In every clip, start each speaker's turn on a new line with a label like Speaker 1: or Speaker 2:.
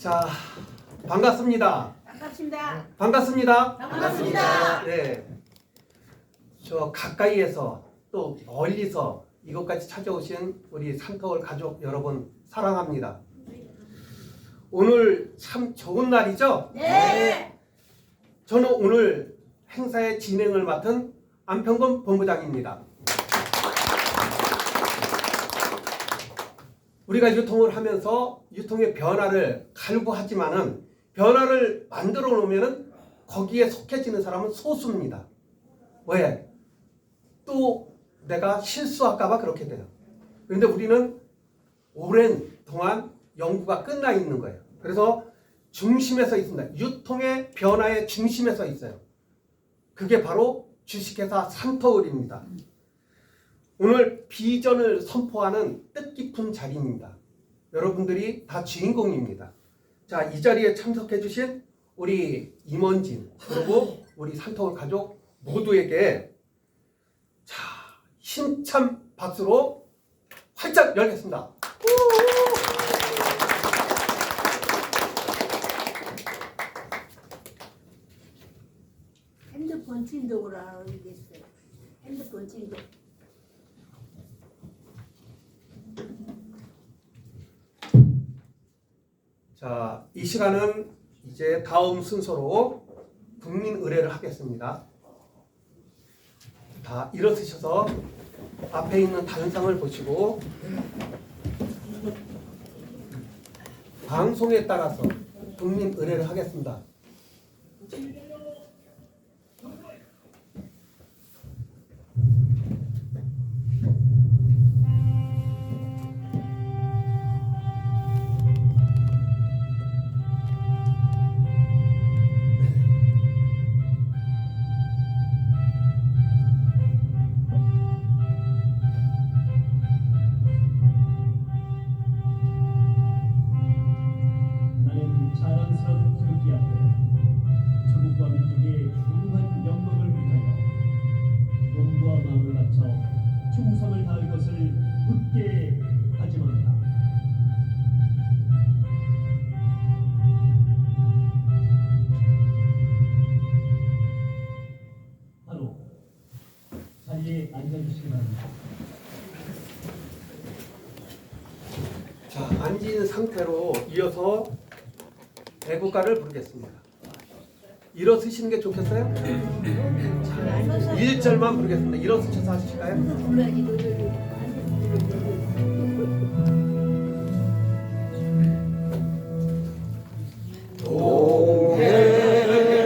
Speaker 1: 자, 반갑습니다.
Speaker 2: 반갑습니다.
Speaker 1: 반갑습니다.
Speaker 2: 반갑습니다.
Speaker 1: 네. 저 가까이에서 또 멀리서 이곳까지 찾아오신 우리 산터울 가족 여러분 사랑합니다. 오늘 참 좋은 날이죠?
Speaker 2: 네.
Speaker 1: 저는 오늘 행사의 진행을 맡은 안평건 본부장입니다. 우리가 유통을 하면서 유통의 변화를 갈구하지만은 변화를 만들어 놓으면은 거기에 속해지는 사람은 소수입니다. 왜? 또 내가 실수할까봐 그렇게 돼요. 그런데 우리는 오랜 동안 연구가 끝나 있는 거예요. 그래서 중심에 서 있습니다. 유통의 변화의 중심에 서 있어요. 그게 바로 주식회사 산터울입니다. 오늘 비전을 선포하는 뜻깊은 자리입니다. 여러분들이 다 주인공입니다. 자, 이 자리에 참석해 주신 우리 임원진 그리고 우리 산터울 가족 모두에게 자, 힘찬 박수로 활짝 열겠습니다.
Speaker 2: 핸드폰 진동으로 알겠어요. 핸드폰 진동.
Speaker 1: 자, 이 시간은 이제 다음 순서로 국민 의례를 하겠습니다. 다 일어서셔서 앞에 있는 단상을 보시고 방송에 따라서 국민 의례를 하겠습니다.
Speaker 3: 나는 자랑스러운 태극기 앞에 조국과 민족의 중한 영광을 위하여 몸과 마음을 바쳐 충성을 다할 것을 굳게 다짐합니다. 바로 자리에 앉아주시기 바랍니다.
Speaker 1: 자, 앉은 상태로 이어서 애국가를 부르겠습니다. 일어서시는 게 좋겠어요? 자, 1절만 부르겠습니다. 일어서셔서 하실까요?
Speaker 2: 불러야지 노래를.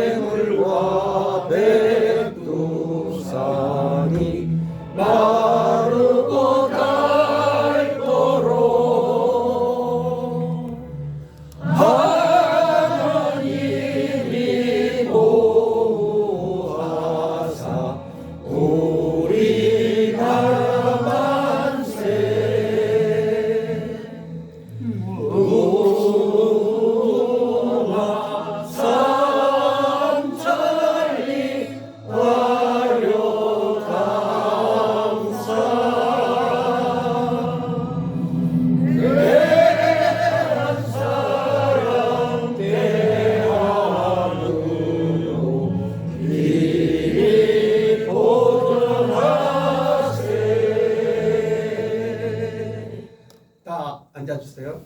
Speaker 1: 동해물과 백두산이 마르고 닳도록 하나님이 보호하사 우리나라 만세 우마 삼천리 화려 감사 대한 사랑 대한으로 이리 보존하세. 다 앉아주세요.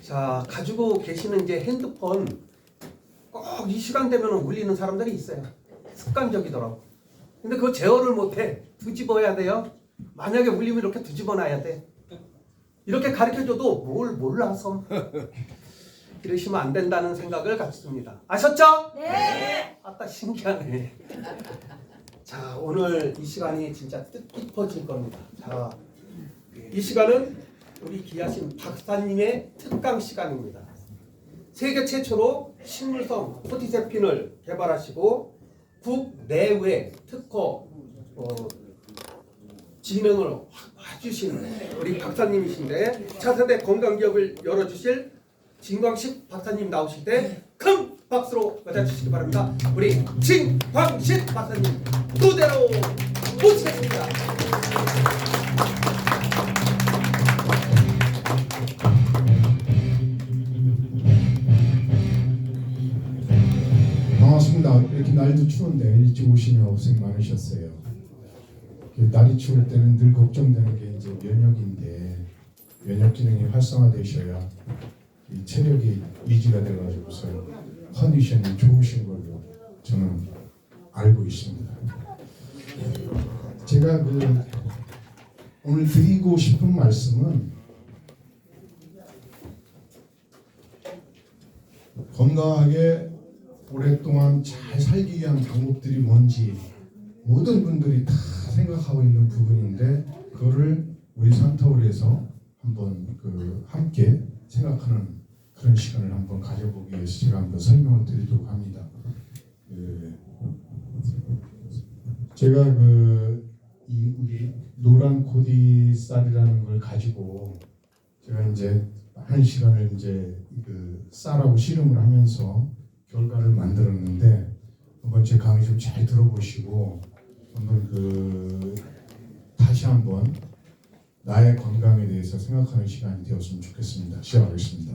Speaker 1: 자, 가지고 계시는 이제 핸드폰 꼭 이 시간 되면 울리는 사람들이 있어요. 습관적이더라고. 근데 그거 제어를 못해. 뒤집어야 돼요. 만약에 울리면 이렇게 뒤집어 놔야 돼. 이렇게 가르쳐줘도 뭘 몰라서 이러시면 안 된다는 생각을 갖습니다. 아셨죠?
Speaker 2: 네.
Speaker 1: 아따 신기하네. 자, 오늘 이 시간이 진짜 뜻깊어질 겁니다. 자, 이 시간은 우리 귀하신 박사님의 특강 시간입니다. 세계 최초로 식물성 포티세핀을 개발하시고 국내외 특허 진행을 해주신 우리 박사님이신데 차세대 건강기업을 열어주실 진광식 박사님 나오실 때 큰 박수로 맞아주시기 바랍니다. 우리 진광식 박사님 무대로 모시겠습니다.
Speaker 4: 반갑습니다. 이렇게 날도 추운데 일찍 오시냐 고생 많으셨어요. 날이 추울 때는 늘 걱정되는 게 이제 면역인데 면역 기능이 활성화되셔야 이 체력이 유지가 돼가지고서 컨디션이 좋으신 걸로 저는 알고 있습니다. 제가 오늘 드리고 싶은 말씀은 건강하게 오랫동안 잘 살기 위한 방법들이 뭔지 모든 분들이 다 생각하고 있는 부분인데 그거를 우리 산타울에서 한번 함께 생각하는 그런 시간을 한번 가져보기 위해서 제가 한번 설명을 드리도록 합니다. 제가 이 우리 노란 코디쌀이라는 걸 가지고 제가 이제 많은 시간을 이제 쌀하고 씨름을 하면서 결과를 만들었는데 한번 제 강의 좀 잘 들어보시고 한번 다시 한번 나의 건강에 대해서 생각하는 시간이 되었으면 좋겠습니다. 시작하겠습니다.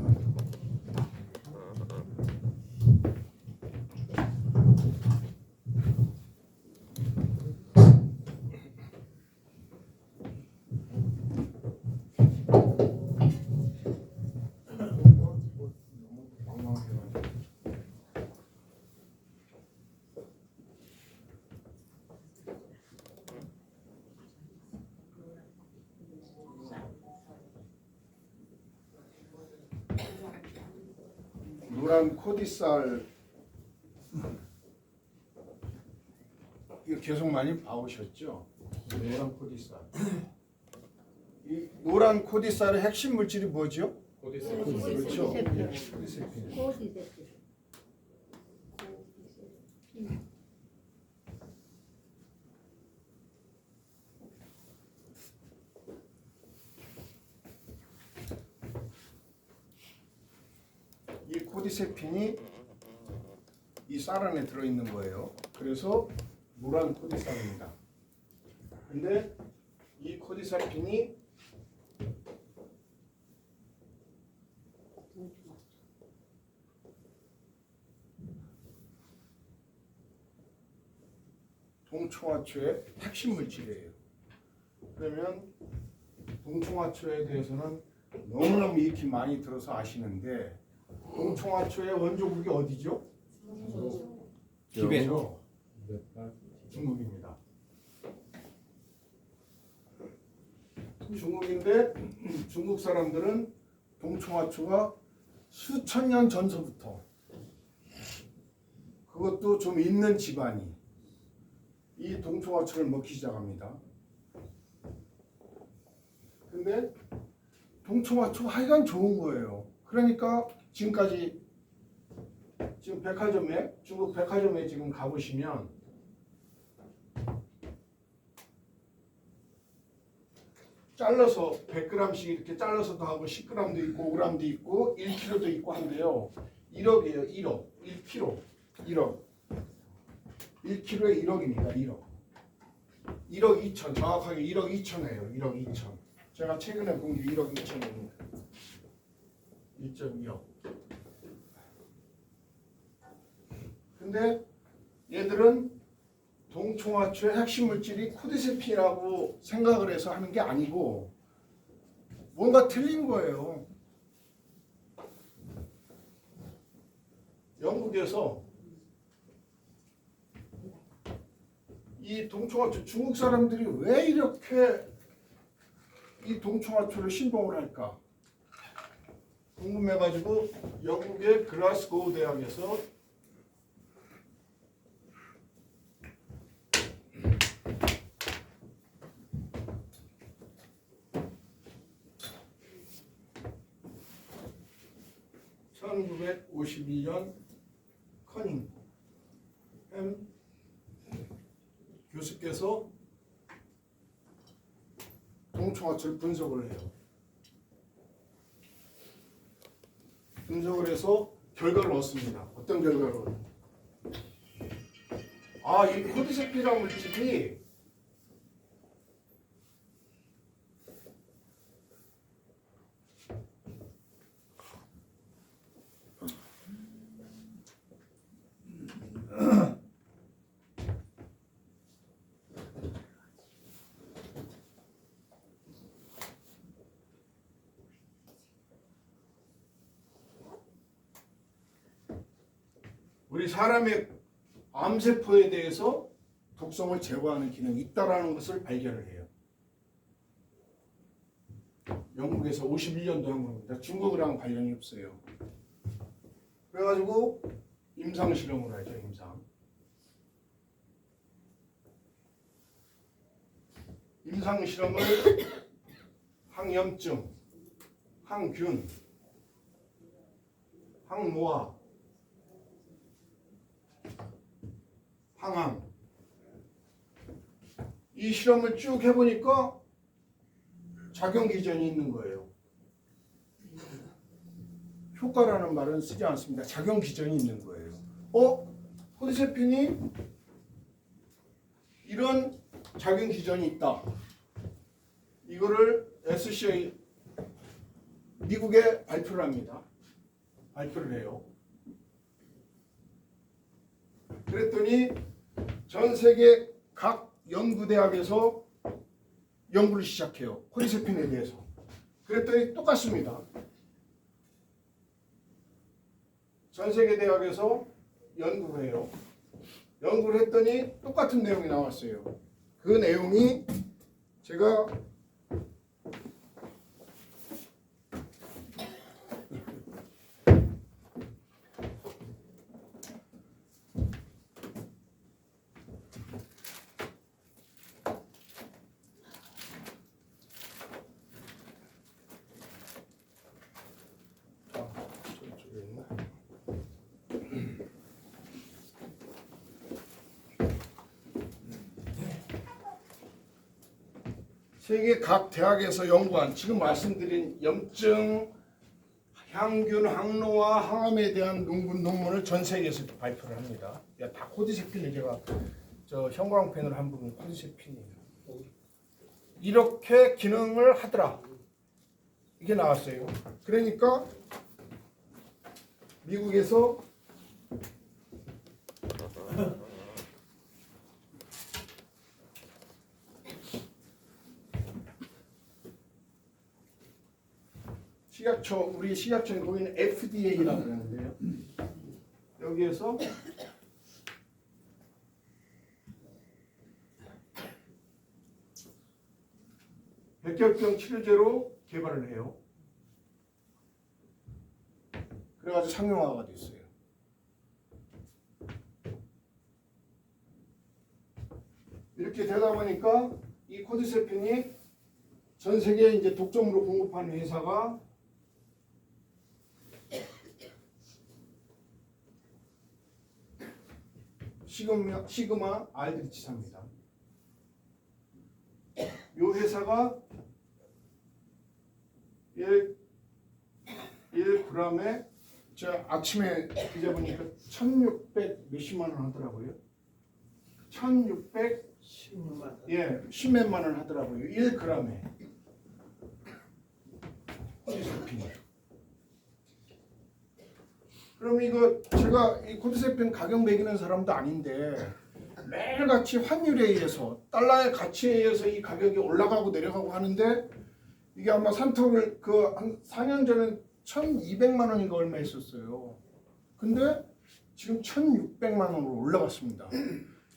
Speaker 5: 노란 코디쌀 이거 계속 많이 봐오셨죠? 노란 코디쌀. 이 노란 코디쌀의 핵심 물질이 뭐죠? 그렇죠. 코디세핀. 이 코디세핀이 이 쌀 안에 들어있는 거예요. 그래서 노란 코디쌀입니다. 근데 이 코디세핀이 동청화초의 핵심 물질이에요. 그러면 동청화초에 대해서는 너무너무 익히 많이 들어서 아시는데 동청화초의 원조국이 어디죠? 티베트. 중국입니다. 중국인데 중국 사람들은 동청화초가 수천 년 전서부터 그것도 좀 있는 집안이 이 동청화초를 먹기 시작합니다. 근데 동청화초 하여간 좋은 거예요. 그러니까 지금까지 지금 백화점에 중국 백화점에 지금 가보시면 잘라서 100g씩 이렇게 잘라서도 하고 10g도 있고 5g도 있고 1kg도 있고 한데요. 1억이에요. 1억. 1kg. 1억. 1kg에 1억입니다. 1억. 1억 2천. 정확하게 1억 2천이에요. 1억 2천. 제가 최근에 본 게 1억 2천입니다. 1.2억. 근데 얘들은 동청화초의 핵심 물질이 코디세핀이라고 생각을 해서 하는 게 아니고 뭔가 틀린 거예요. 영국에서 이 동청화초 중국 사람들이 왜 이렇게 이 동청화초를 신봉을 할까 궁금해가지고 영국의 글라스고우 대학에서 (1951년) 커닝 햄 교수께서 동청화초를 분석을 해요. 분석을 해서 결과를 얻습니다. 어떤 결과를? 이 코디세핀이라는 물질이 우리 사람의 암세포에 대해서 독성을 제거하는 기능이 있다라는 것을 발견을 해요. 영국에서 51년도 한 겁니다. 중국이랑 관련이 없어요. 그래가지고 임상 실험을 하죠. 임상 실험을 항염증, 항균, 항노화, 항암 이 실험을 쭉 해보니까 작용 기전이 있는 거예요. 효과라는 말은 쓰지 않습니다. 작용 기전이 있는 거예요. 코디세핀이 이런 작용 기전이 있다. 이거를 SCA 미국에 발표를 합니다. 발표를 해요. 그랬더니 전 세계 각 연구대학에서 연구를 시작해요. 코디세핀에 대해서. 그랬더니 똑같습니다. 전 세계 대학에서 연구를 해요. 연구를 했더니 똑같은 내용이 나왔어요. 그 내용이 제가 저쪽에 있나? 세계 각 대학에서 연구한 지금 말씀드린 염증, 향균, 항노화, 항암에 대한 논문을 전 세계에서 발표를 합니다. 다 코디세핀을 제가 저 형광펜으로 한 부분 코디세핀이에요. 이렇게 기능을 하더라. 이게 나왔어요. 그러니까 미국에서 식약처, 우리 식약처에 보이는 FDA라고 하는데요. 여기에서 백혈병 치료제로 개발을 해요. 그래가지고 상용화가 됐어요. 이렇게 되다 보니까 이 코디세핀이 전 세계에 이제 독점으로 공급하는 회사가 시그마 알드리치사입니다. 이 회사가 1g에 제가 아침에 뒤져보니까 1600 몇십만 원 하더라고요. 1600 10몇만 원 하더라고요. 1g에. 코디세핀. 그럼 이거 제가 이 코디세핀 가격 매기는 사람도 아닌데 매일같이 환율에 의해서 달러의 가치에 의해서 이 가격이 올라가고 내려가고 하는데 이게 아마 산톡을 한 4년 전에 1,200만 원인가 얼마 있었어요. 근데 지금 1,600만 원으로 올라갔습니다.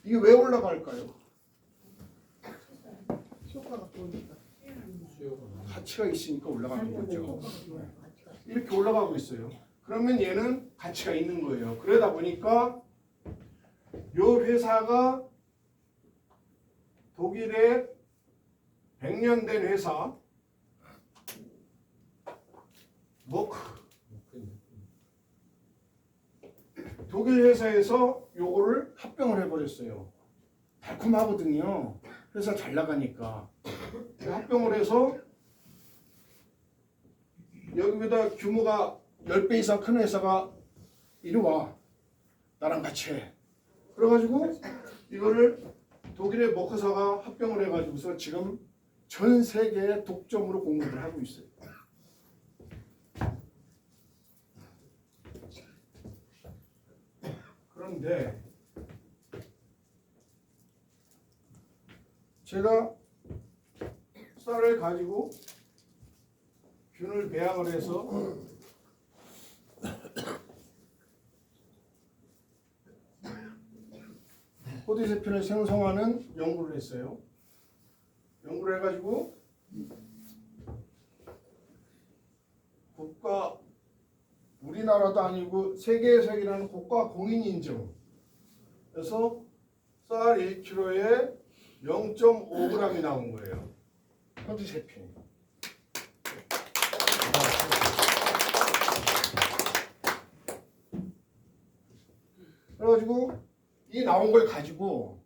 Speaker 5: 이게 왜 올라갈까요?
Speaker 2: 효과가 보니까.
Speaker 5: 가치가 있으니까 올라가는 거죠. 이렇게 올라가고 있어요. 그러면 얘는 가치가 있는 거예요. 그러다 보니까 이 회사가 독일의 100년 된 회사 머크 독일 회사에서 요거를 합병을 해버렸어요. 달콤하거든요. 회사 잘 나가니까 합병을 해서 여기보다 규모가 10배 이상 큰 회사가 이리 와 나랑 같이 해. 그래가지고 이거를 독일의 머크사가 합병을 해가지고서 지금 전 세계에 독점으로 공급을 하고 있어요. 그런데 제가 쌀을 가지고 균을 배양을 해서 코디세핀을 생성하는 연구를 했어요. 연구를 해가지고 국가 우리나라도 아니고 세계에서이라는 국가 공인 인증. 그래서 쌀 1kg에 0.5g이 나온 거예요. 코디세핀. 그래가지고 이 나온 걸 가지고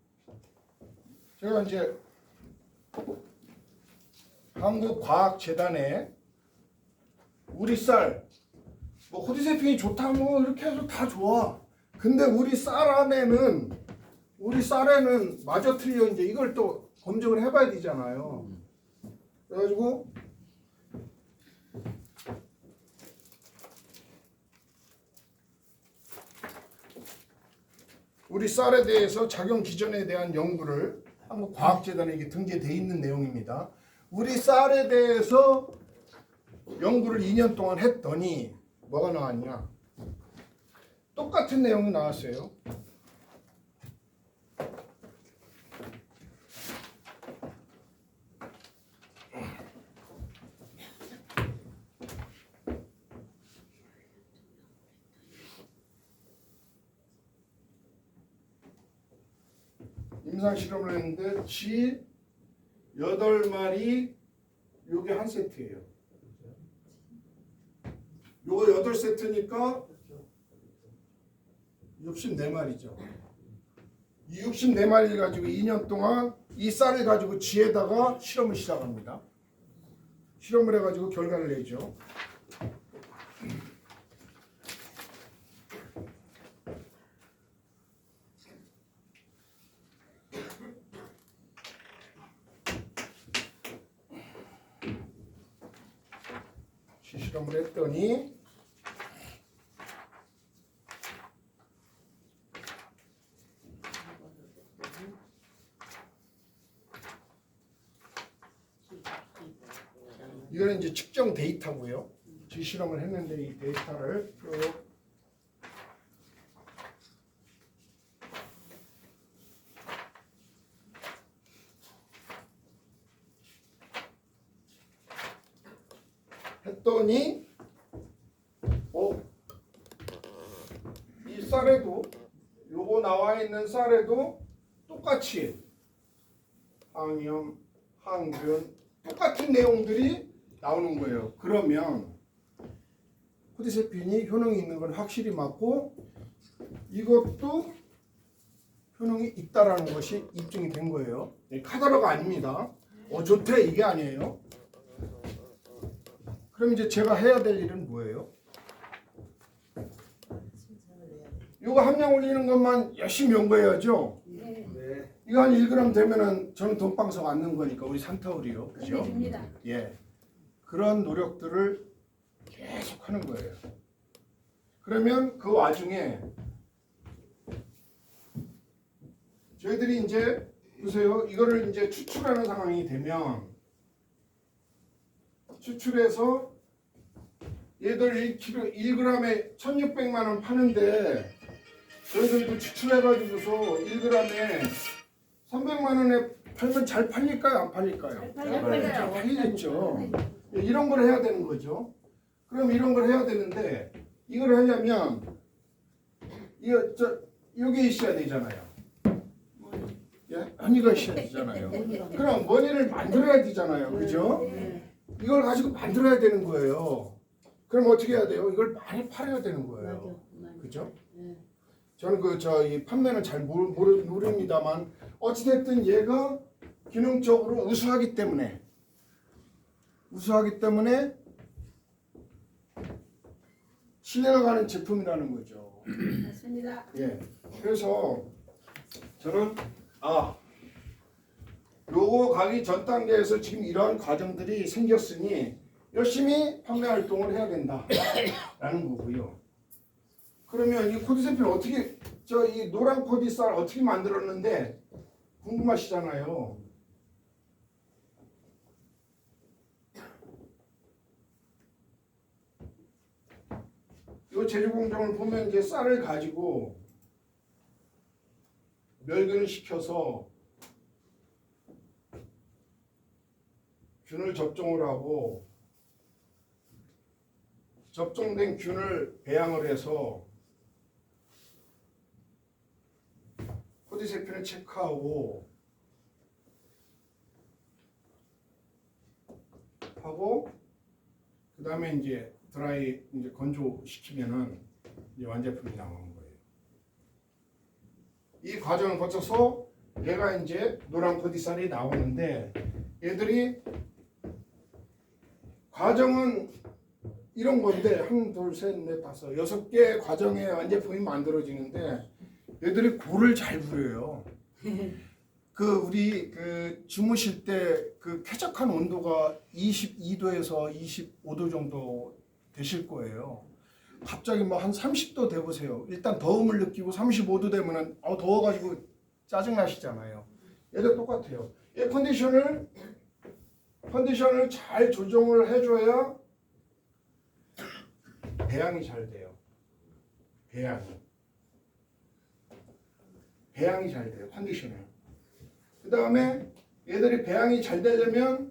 Speaker 5: 제가 이제 한국과학재단에 우리 쌀 뭐 코디세핀이 좋다 뭐 이렇게 해서 다 좋아. 근데 우리 쌀에는 마저 틀려. 이제 이걸 또 검증을 해봐야 되잖아요. 그래가지고 우리 쌀에 대해서 작용 기전에 대한 연구를 한국과학재단에 이게 등재돼 있는 내용입니다. 우리 쌀에 대해서 연구를 2년 동안 했더니 뭐가 나왔냐? 똑같은 내용이 나왔어요. 임상 실험을 했는데 쥐 8마리 요게 한 세트예요. 요거 8세트니까 64마리죠. 이 64마리를 가지고 2년 동안 이 쌀을 가지고 쥐에다가 실험을 시작합니다. 실험을 해가지고 결과를 내죠. 실험을 했더니 이거는 이제 측정 데이터고요. 실험을 했는데 이 데이터를 쭉 했더니 이 쌀에도 요거 나와 있는 쌀에도 똑같이 항염, 항균 똑같은 내용들이 나오는 거예요. 그러면 코디세핀이 효능이 있는 건 확실히 맞고 이것도 효능이 있다라는 것이 입증이 된 거예요. 카더라가 아닙니다. 좋대 이게 아니에요. 그럼 이제 제가 해야 될 일은 뭐예요? 이거 함량 올리는 것만 열심히 연구해야죠.
Speaker 2: 네.
Speaker 5: 이거 한 1g 되면은 저는 돈방석 안 넣는 거니까 우리 산타우리요. 그죠?
Speaker 2: 끝내줍니다.
Speaker 5: 예. 그런 노력들을 계속 하는 거예요. 그러면 그 와중에 저희들이 이제 보세요. 이거를 이제 추출하는 상황이 되면 추출해서 얘들 1kg, 1g에 1,600만 원 파는데 저희들도 추출해가지고서 1g에 300만 원에 팔면 잘 팔릴까요? 안 팔릴까요? 잘 팔리겠죠. 이런 걸 해야 되는 거죠. 그럼 이런 걸 해야 되는데 이걸 하려면 여기 있어야 되잖아요. 예? 허니가 있어야 되잖아요. 그럼 머니를 만들어야 되잖아요. 그죠? 이걸 가지고 만들어야 되는 거예요. 그럼 어떻게 해야 돼요? 이걸 많이 팔아야 되는 거예요. 그죠? 저는 이 판매는 잘 모릅니다만 어찌됐든 얘가 기능적으로 우수하기 때문에 신뢰가 가는 제품이라는 거죠.
Speaker 2: 맞습니다.
Speaker 5: 예. 그래서 저는 요거 가기 전 단계에서 지금 이러한 과정들이 생겼으니 열심히 판매 활동을 해야 된다라는 거고요. 그러면 이 코디세핀 어떻게 이 노란 코디쌀 어떻게 만들었는데 궁금하시잖아요. 이 제조 공정을 보면 이제 쌀을 가지고 멸균을 시켜서 균을 접종을 하고 접종된 균을 배양을 해서 코디세핀을 체크하고 하고 그 다음에 이제 드라이 이제 건조시키면은 이제 완제품이 나오는 거예요. 이 과정을 거쳐서 얘가 이제 노란 코디살이 나오는데 얘들이 과정은 이런 건데 1, 2, 3, 4, 5, 6개 과정의 완제품이 만들어지는데 얘들이 골을 잘 부려요. 그 우리 그 주무실 때 그 쾌적한 온도가 22도에서 25도 정도 되실 거예요. 갑자기 뭐 한 30도 돼 보세요. 일단 더움을 느끼고 35도 되면은 더워가지고 짜증 나시잖아요. 얘도 똑같아요. 얘 컨디션을 잘 조정을 해줘야 배양이 잘 돼요. 배양이 잘 돼요. 컨디션을. 그 다음에 얘들이 배양이 잘 되려면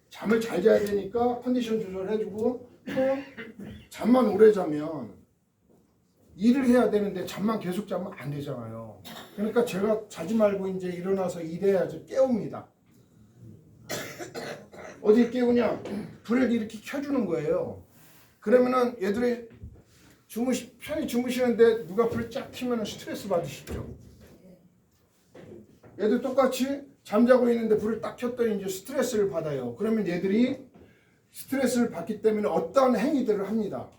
Speaker 5: 잠을 잘 자야 되니까 컨디션 조절해주고 또 잠만 오래 자면 일을 해야 되는데 잠만 계속 자면 안 되잖아요. 그러니까 제가 자지 말고 이제 일어나서 일해야지 깨웁니다. 어디 깨우냐? 불을 이렇게 켜주는 거예요. 그러면은 얘들이 편히 주무시는데 누가 불 쫙 켜면 스트레스 받으시죠. 얘도 똑같이 잠자고 있는데 불을 딱 켰더니 이제 스트레스를 받아요. 그러면 얘들이 스트레스를 받기 때문에 어떠한 행위들을 합니다.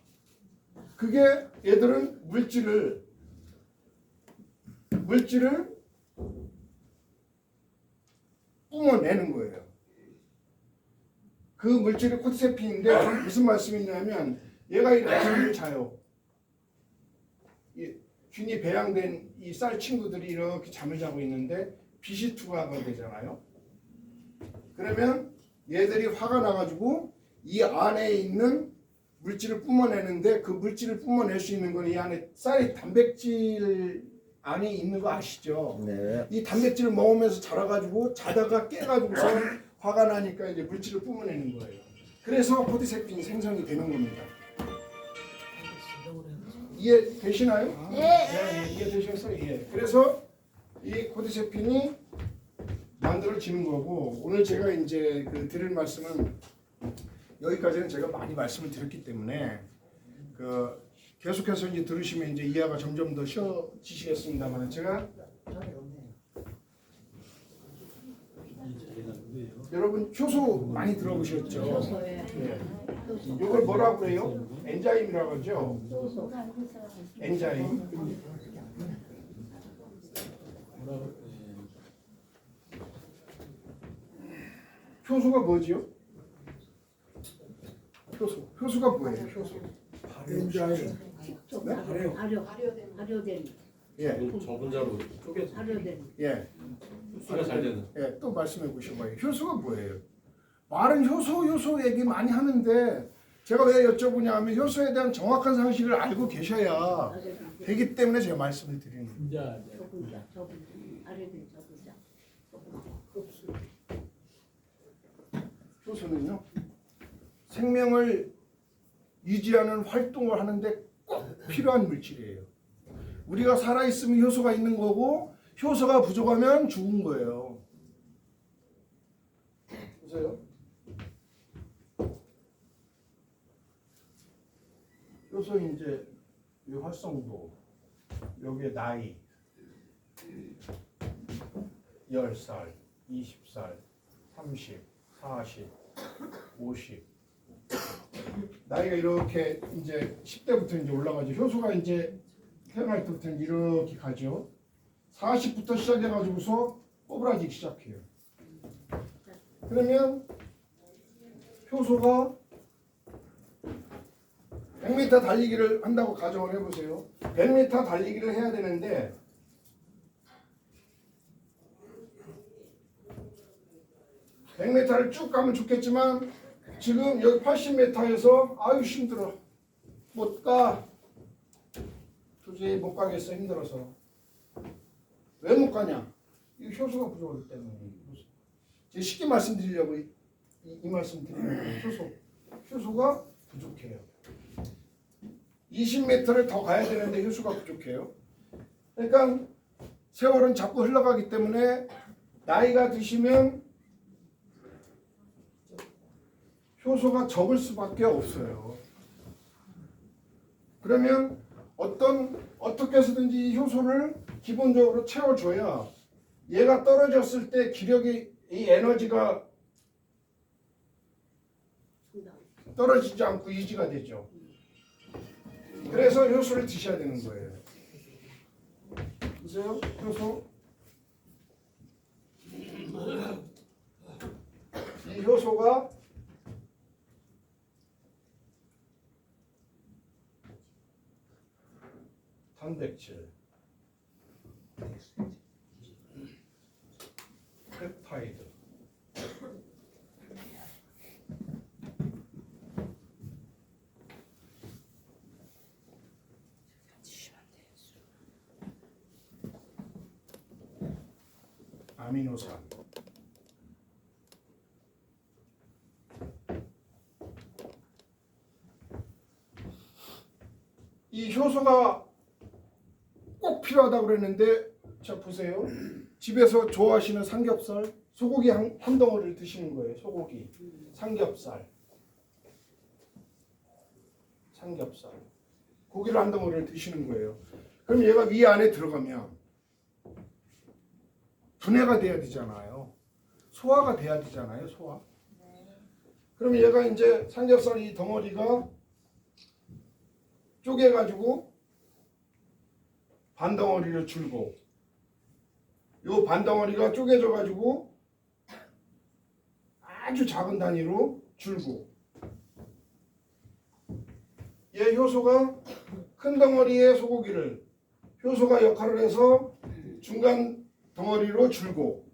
Speaker 5: 그게 얘들은 물질을 뿜어내는 거예요. 그 물질이 코디세핀인데 무슨 말씀이냐면 얘가 이렇게 잠을 자요. 이 균이 배양된 이 쌀 친구들이 이렇게 잠을 자고 있는데 빛이 투과가 되잖아요. 그러면 얘들이 화가 나가지고 이 안에 있는 물질을 뿜어내는데 그 물질을 뿜어낼 수 있는 건 이 안에 쌀이 단백질 안에 있는 거 아시죠?
Speaker 6: 네.
Speaker 5: 이 단백질을 먹으면서 자라가지고 자다가 깨가지고서 화가 나니까 이제 물질을 뿜어내는 거예요. 그래서 코디세핀이 생성이 되는 겁니다. 이해되시나요? 네, 이해되셨어요? 예. 그래서 이 코디세핀이 만들어지는 거고 오늘 제가 이제 드릴 말씀은 여기까지는 제가 많이 말씀을 드렸기 때문에 계속해서 이제 들으시면 이제 이해가 점점 더 쉬워지시겠습니다만 제가 여러분 효소 많이 들어보셨죠? 네. 이걸 뭐라고 해요? 엔자임이라고 하죠? 엔자임. 효소가 뭐지요? 효소가 뭐예요? 효소. 엔자임.
Speaker 2: 발효된
Speaker 5: 예.
Speaker 6: 저분자로 쪼개서
Speaker 2: 발효된
Speaker 5: 예.
Speaker 6: 흡수가 잘 되는.
Speaker 5: 예. 또 말씀해 보셔봐요. 효소가 뭐예요? 말은 효소 얘기 많이 하는데 제가 왜 여쭤보냐 하면 효소에 대한 정확한 상식을 알고 계셔야 되기 때문에 제가 말씀을 드리는 거예요.
Speaker 2: 저분자 발효된 저분자
Speaker 5: 효소는요. 생명을 유지하는 활동을 하는데 꼭 필요한 물질이에요. 우리가 살아있으면 효소가 있는 거고 효소가 부족하면 죽은 거예요. 보세요. 효소 이제 이 활성도 여기에 나이 10살, 20살, 30, 40, 50 나이가 이렇게 이제 10대부터 이제 올라가죠. 효소가 이제 태어날 때부터 이렇게 가죠. 40부터 시작해가지고서 꼬부라지기 시작해요. 그러면 효소가 100m 달리기를 한다고 가정을 해보세요. 100m 달리기를 해야 되는데 100m를 쭉 가면 좋겠지만 지금 여기 80m에서 아유 힘들어 못 가. 도저히 못 가겠어 힘들어서. 왜 못 가냐? 이 효소가 부족하기 때문에. 제가 쉽게 말씀드리려고 이 말씀 드리는 거예요. 효소가 부족해요. 20m를 더 가야 되는데 효소가 부족해요. 그러니까 세월은 자꾸 흘러가기 때문에 나이가 드시면 효소가 적을 수밖에 없어요. 그러면 어떻게 해서든지 이 효소를 기본적으로 채워줘야 얘가 떨어졌을 때 기력이 이 에너지가 떨어지지 않고 유지가 되죠. 그래서 효소를 드셔야 되는 거예요. 보세요, 효소. 이 효소가 단백질, 펩타이드, 아미노산, 이 효소가 꼭 필요하다고 그랬는데 자 보세요. 집에서 좋아하시는 삼겹살, 소고기 한 덩어리를 드시는 거예요. 소고기, 삼겹살, 고기를 한 덩어리를 드시는 거예요. 그럼 얘가 위 안에 들어가면 분해가 돼야 되잖아요. 소화가 돼야 되잖아요. 소화. 그럼 얘가 이제 삼겹살 이 덩어리가 쪼개가지고 반덩어리를 줄고 요 반덩어리가 쪼개져가지고 아주 작은 단위로 줄고 얘 효소가 큰 덩어리의 소고기를 효소가 역할을 해서 중간 덩어리로 줄고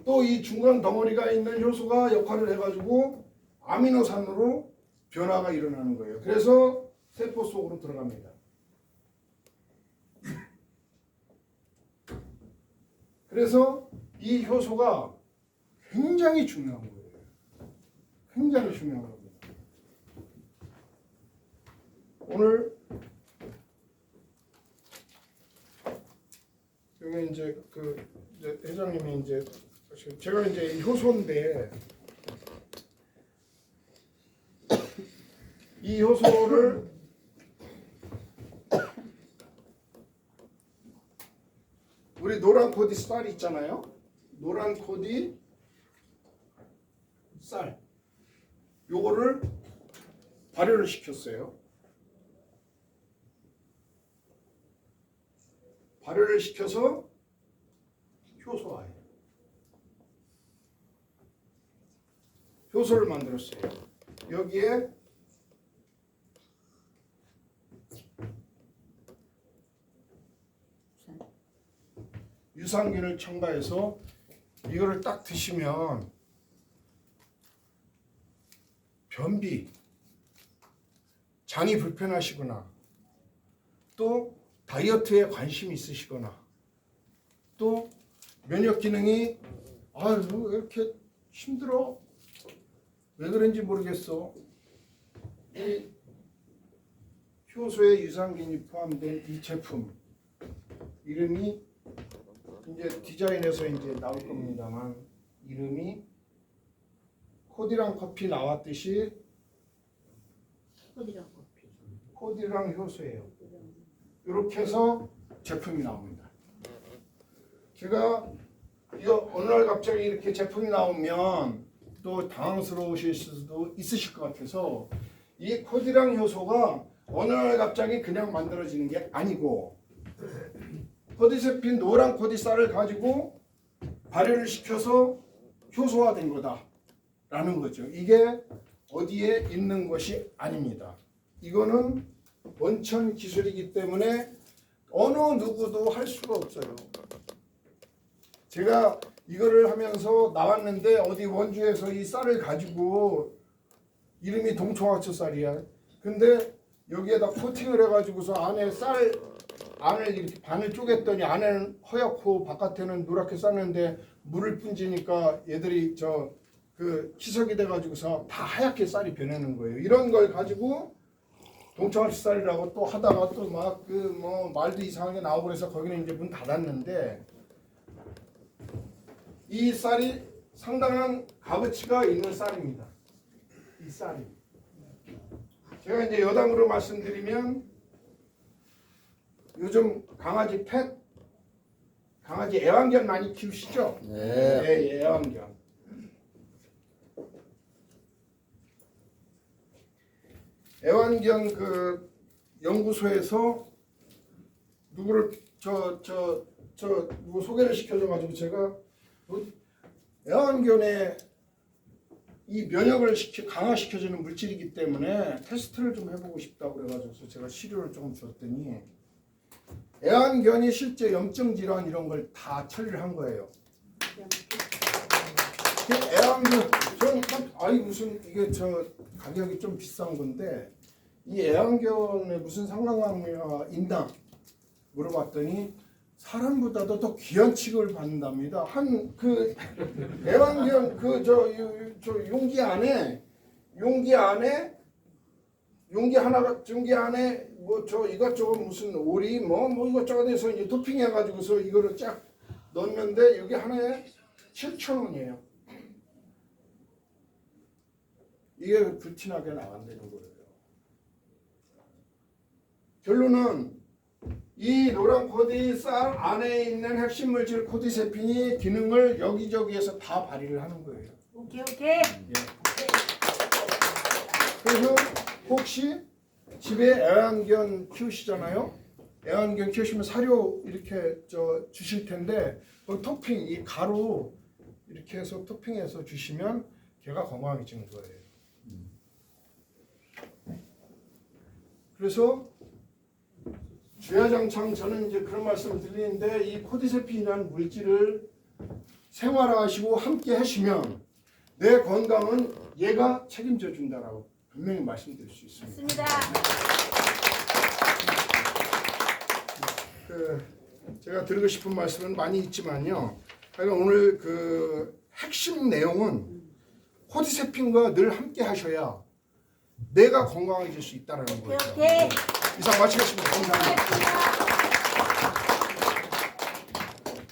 Speaker 5: 또 이 중간 덩어리가 있는 효소가 역할을 해가지고 아미노산으로 변화가 일어나는 거예요. 그래서 세포 속으로 들어갑니다. 그래서 이 효소가 굉장히 중요한 거예요. 굉장히 중요한 겁니다. 오늘 여기 이제 이제 회장님이 이제 제가 이제 효소인데 이 효소를 우리 노란 코디 쌀 있잖아요. 노란 코디 쌀 요거를 발효를 시켰어요. 발효를 시켜서 효소화예요. 효소를 만들었어요. 여기에 유산균을 첨가해서 이거를 딱 드시면 변비, 장이 불편하시거나 또 다이어트에 관심이 있으시거나 또 면역 기능이 왜 이렇게 힘들어? 왜 그런지 모르겠어. 이 효소에 유산균이 포함된 이 제품 이름이 이제 디자인에서 이제 나올 겁니다만 이름이 코디랑 커피 나왔듯이 코디랑 효소예요. 이렇게 해서 제품이 나옵니다. 제가 이거 어느 날 갑자기 이렇게 제품이 나오면 또 당황스러우실 수도 있으실 것 같아서 이 코디랑 효소가 어느 날 갑자기 그냥 만들어지는 게 아니고 코디세핀 노란 코디쌀을 가지고 발효를 시켜서 효소화된 거다라는 거죠. 이게 어디에 있는 것이 아닙니다. 이거는 원천 기술이기 때문에 어느 누구도 할 수가 없어요. 제가 이거를 하면서 나왔는데 어디 원주에서 이 쌀을 가지고 이름이 동초화초 쌀이야. 근데 여기에다 코팅을 해가지고서 안에 쌀 안을 이렇게 반을 쪼갰더니 안에는 허옇고 바깥에는 노랗게 쌌는데 물을 뿜지니까 얘들이 그 희석이 돼가지고서 다 하얗게 쌀이 변하는 거예요. 이런 걸 가지고 동청아리 쌀이라고 또 하다가 또 막 그 뭐 말도 이상하게 나오고 그래서 거기는 이제 문 닫았는데 이 쌀이 상당한 값어치가 있는 쌀입니다. 이 쌀이. 제가 이제 여담으로 말씀드리면 요즘 강아지 강아지 애완견 많이 키우시죠? 네, 애완견. 애완견 그 연구소에서 누구를 누구 소개를 시켜줘가지고 제가 애완견의 이 면역을 강화시켜주는 물질이기 때문에 테스트를 좀 해보고 싶다고 그래가지고 제가 시료를 조금 줬더니 애완견이 실제 염증 질환 이런 걸 다 처리를 한 거예요. 애완견 저는 아니 무슨 이게 가격이 좀 비싼 건데 이 애완견에 무슨 상관관계가 있나 물어봤더니 사람보다도 더 귀한 취급을 받는답니다. 한 그 애완견 저 용기 안에 뭐 이것저것 무슨 오리 뭐 이것저것 해서 이제 토핑해 가지고서 이거를 쫙 넣었는데 여기 하나에 7,000원이에요. 이게 불티나게 나간다는 거예요. 결론은 이 노란 코디 쌀 안에 있는 핵심 물질 코디세핀이 기능을 여기저기에서 다 발휘를 하는 거예요.
Speaker 2: 오케이.
Speaker 5: 예. 그래서 혹시 집에 애완견 키우시잖아요. 애완견 키우시면 사료 이렇게 주실 텐데 그 토핑 이 가루 이렇게 해서 토핑해서 주시면 걔가 건강해지는 거예요. 그래서 주야장창 저는 이제 그런 말씀을 드리는데 이 코디세핀이라는 물질을 생활화하시고 함께 하시면 내 건강은 얘가 책임져 준다라고 분명히 말씀드릴 수 있습니다.
Speaker 2: 맞습니다.
Speaker 5: 제가 드리고 싶은 말씀은 많이 있지만요. 하여간 오늘 그 핵심 내용은 코디세핀과 늘 함께 하셔야 내가 건강해질 수 있다는 거예요.
Speaker 2: 오케이.
Speaker 5: 이상 마치겠습니다. 감사합니다.
Speaker 2: 고맙습니다.